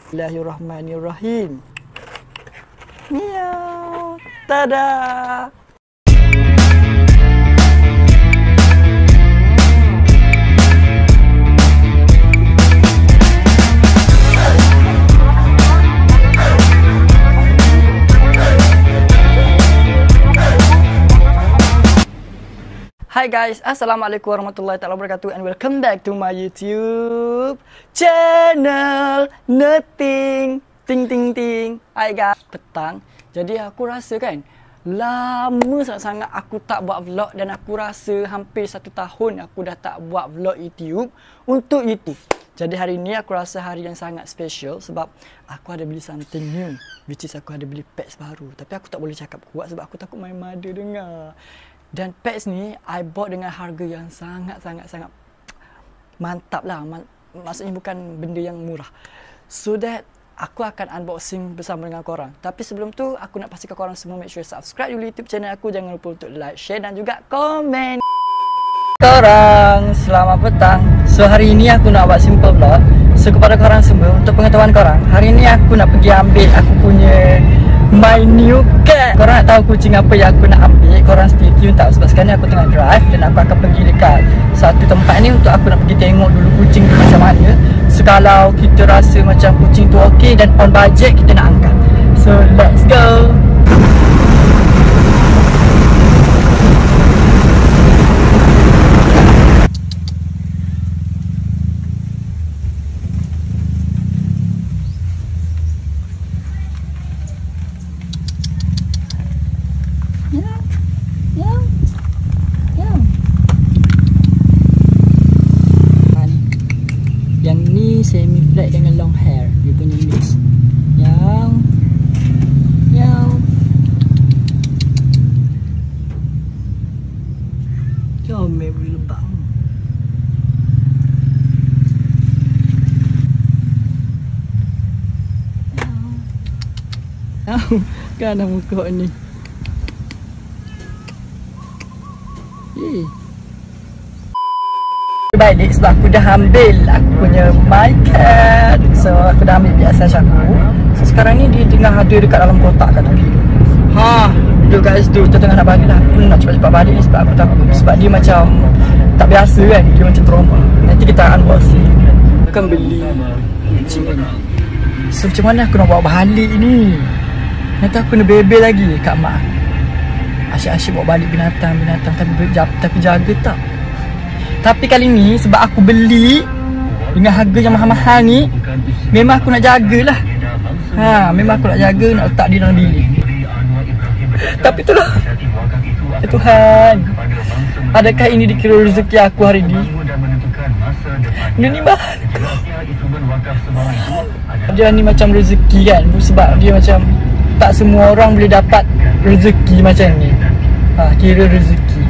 Bismillahirrahmanirrahim. Miau. Tada. Hi guys, Assalamualaikum warahmatullahi wabarakatuh and welcome back to my YouTube channel Nothing Ting Ting Ting. Hi guys, petang. Jadi aku rasa kan lama sangat-sangat aku tak buat vlog dan aku rasa hampir 1 tahun aku dah tak buat vlog YouTube untuk YouTube. Jadi hari ni aku rasa hari yang sangat special sebab aku ada beli something new, which is aku ada beli pads baru. Tapi aku tak boleh cakap kuat sebab aku takut my mother dengar. Dan pads ni I bought dengan harga yang sangat mantap lah. Maksudnya bukan benda yang murah. So that aku akan unboxing bersama dengan korang. Tapi sebelum tu aku nak pastikan korang semua make sure subscribe dulu YouTube channel aku. Jangan lupa untuk like, share dan juga komen. Korang, selamat petang. So hari ini aku nak buat simple vlog. So kepada korang semua, untuk pengetahuan korang, hari ini aku nak pergi ambil aku punya my new cat. Korang nak tahu kucing apa yang aku nak ambil, korang stay tune tak? Sebab sekarang ni aku tengah drive dan aku akan pergi dekat satu tempat ni untuk aku nak pergi tengok dulu kucing tu macam mana. So kalau kita rasa macam kucing tu okey dan on budget, kita nak angkat. So let's go. Yang ni semi flat dengan long hair, dia punya mix. Yang comel boleh lebak. Kan dah muka ni. Balik sebab aku dah ambil aku punya my cat. So aku dah ambil biasa aku. So sekarang ni dia tengah ada dekat dalam kotak kat tepi tu. Tu guys tu tengah nak balik dah. Aku nak cepat-cepat balik ni sebab aku takut. Sebab dia macam tak biasa kan. Dia macam trauma. Nanti kita unboxing. Aku akan beli kucing ni. So macam mana aku nak bawa balik ni? Nanti aku nak bebel lagi kat mak. Asyik-asyik bawa balik binatang-binatang tapi jaga tak? Tapi kali ni sebab aku beli dengan harga yang mahal-mahal ni, memang aku nak jagalah. Memang aku nak jaga, nak letak dia dalam bilik. Tapi itulah, ya Tuhan, adakah ini dikira rezeki aku hari ni? Dia ni mahal. Dia ni macam rezeki kan, sebab dia macam tak semua orang boleh dapat rezeki macam ni. Kira rezeki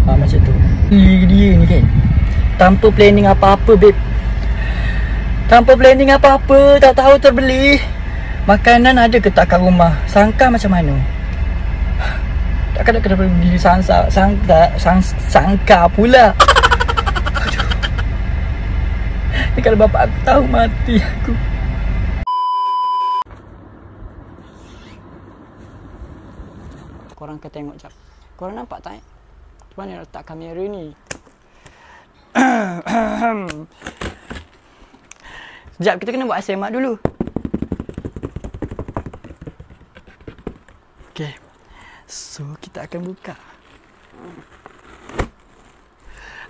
macam tu. Dia ni kan tanpa planning apa-apa babe. Tanpa planning apa-apa, tak tahu terbeli. Makanan ada ke tak kat rumah? Sangka macam mana? Takkan nak kena beli sangka pula. Aduh. Ni kalau bapak aku tahu mati aku. Korang akan tengok jap. Korang nampak tak? Mana letak kamera ni? Sekejap, kita kena buat ASMR dulu. Okay. So, kita akan buka.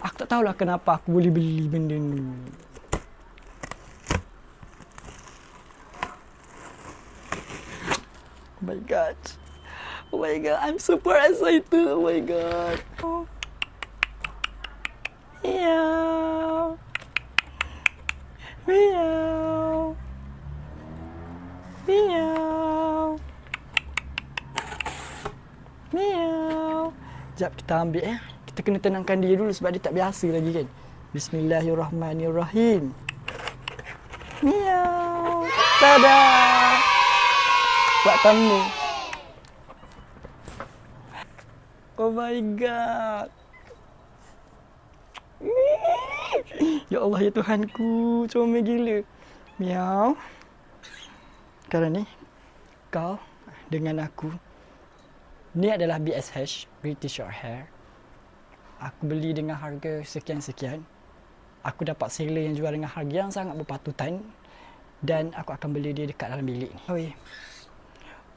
Aku tak tahulah kenapa aku boleh beli benda ni. Oh my god. Oh my god, I'm super excited. Oh my god. Meow. Meow. Meow. Meow. Sekejap kita ambil Kita kena tenangkan dia dulu sebab dia tak biasa lagi kan. Bismillahirrahmanirrahim. Meow. Tada. Buat thumbnail. Oh my god. Ya Allah ya Tuhanku, comel gila. Miau. sekarang ni kau dengan aku. Ni adalah BSH, British Shorthair. Aku beli dengan harga sekian-sekian. Aku dapat seller yang jual dengan harga yang sangat berpatutan. Dan aku akan beli dia dekat dalam bilik ni. Oi.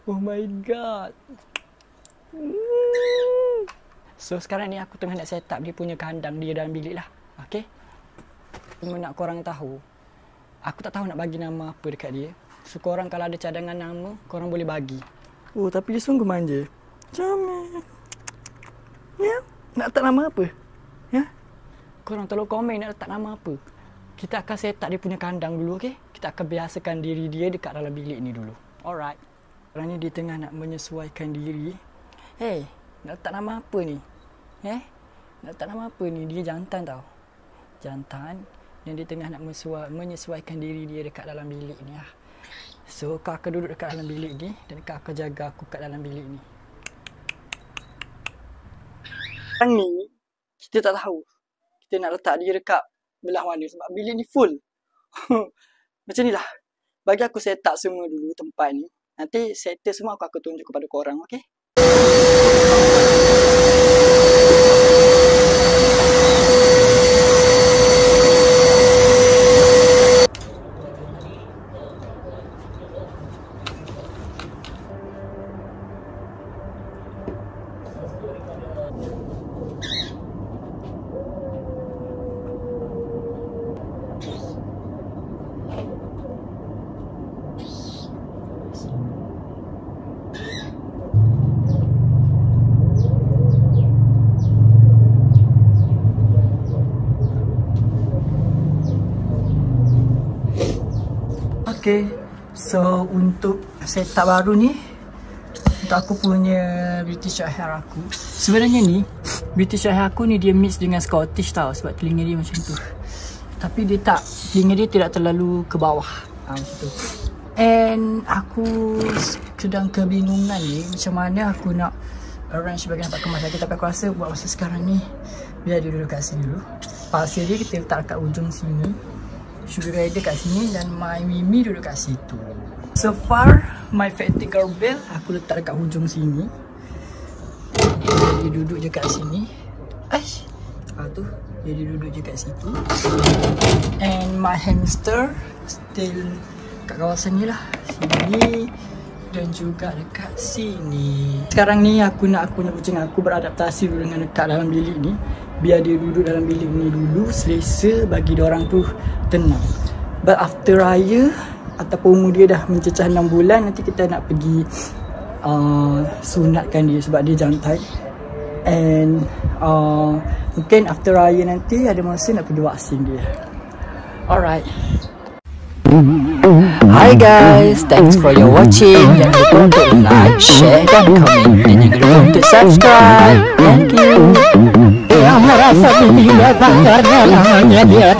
Oh my god. So sekarang ni aku tengah nak set up dia punya kandang dia dalam bilik lah. Okay. Cuma nak korang tahu, aku tak tahu nak bagi nama apa dekat dia. So korang kalau ada cadangan nama, korang boleh bagi. Oh tapi dia sungguh manja. Comel. Ya, nak letak nama apa? Ya. Korang tolong komen nak letak nama apa. Kita akan set up dia punya kandang dulu, okay? Kita akan biasakan diri dia dekat dalam bilik ni dulu. Alright. Sekarang ni dia tengah nak menyesuaikan diri. Hey, nak letak nama apa ni? Nak letak nama apa ni? Dia jantan tau. Jantan. Dan dia tengah nak menyesuaikan diri dia dekat dalam bilik ni lah. So, kau akan duduk dekat dalam bilik ni dan kau akan jaga aku kat dalam bilik ni. Sekarang ni, kita tak tahu kita nak letak dia dekat belah mana sebab bilik ni full. Macam ni lah. Bagi aku set up semua dulu tempat ni. Nanti settle semua aku akan tunjuk kepada korang, okay? Okay, so untuk setup baru ni, untuk aku punya British Shorthair aku, sebenarnya ni British Shorthair aku ni dia mix dengan Scottish tau, sebab telinga dia macam tu. Tapi dia tak, telinga dia tidak terlalu ke bawah, macam tu. And aku sedang kebingungan ni macam mana aku nak arrange bagian tempat kemas lagi. Tapi aku rasa buat masa sekarang ni biar dia duduk kat sini dulu. Pasir dia kita letak kat ujung sini, sugar glider kat sini, dan my Mimi duduk kat situ. So far, my fatty girl bell aku letak dekat hujung sini. Dia duduk je kat sini. Tu dia duduk je kat situ. And my hamster still kat kawasan ni lah, sini dan juga dekat sini. Sekarang ni aku nak aku punya kucing aku beradaptasi dulu dengan dekat dalam bilik ni. Biar dia duduk dalam bilik ni dulu, selesa bagi diorang tu tenang. But after raya ataupun umur dia dah mencecah 6 bulan, nanti kita nak pergi sunatkan dia sebab dia jantan. And mungkin after raya nanti ada masa nak pergi vaksin dia. Alright. Hi guys, thanks for your watching. Jangan lupa untuk like, share dan komen. Dan jangan lupa untuk subscribe. Thank you. Yang merasa bila tak karena namanya dia.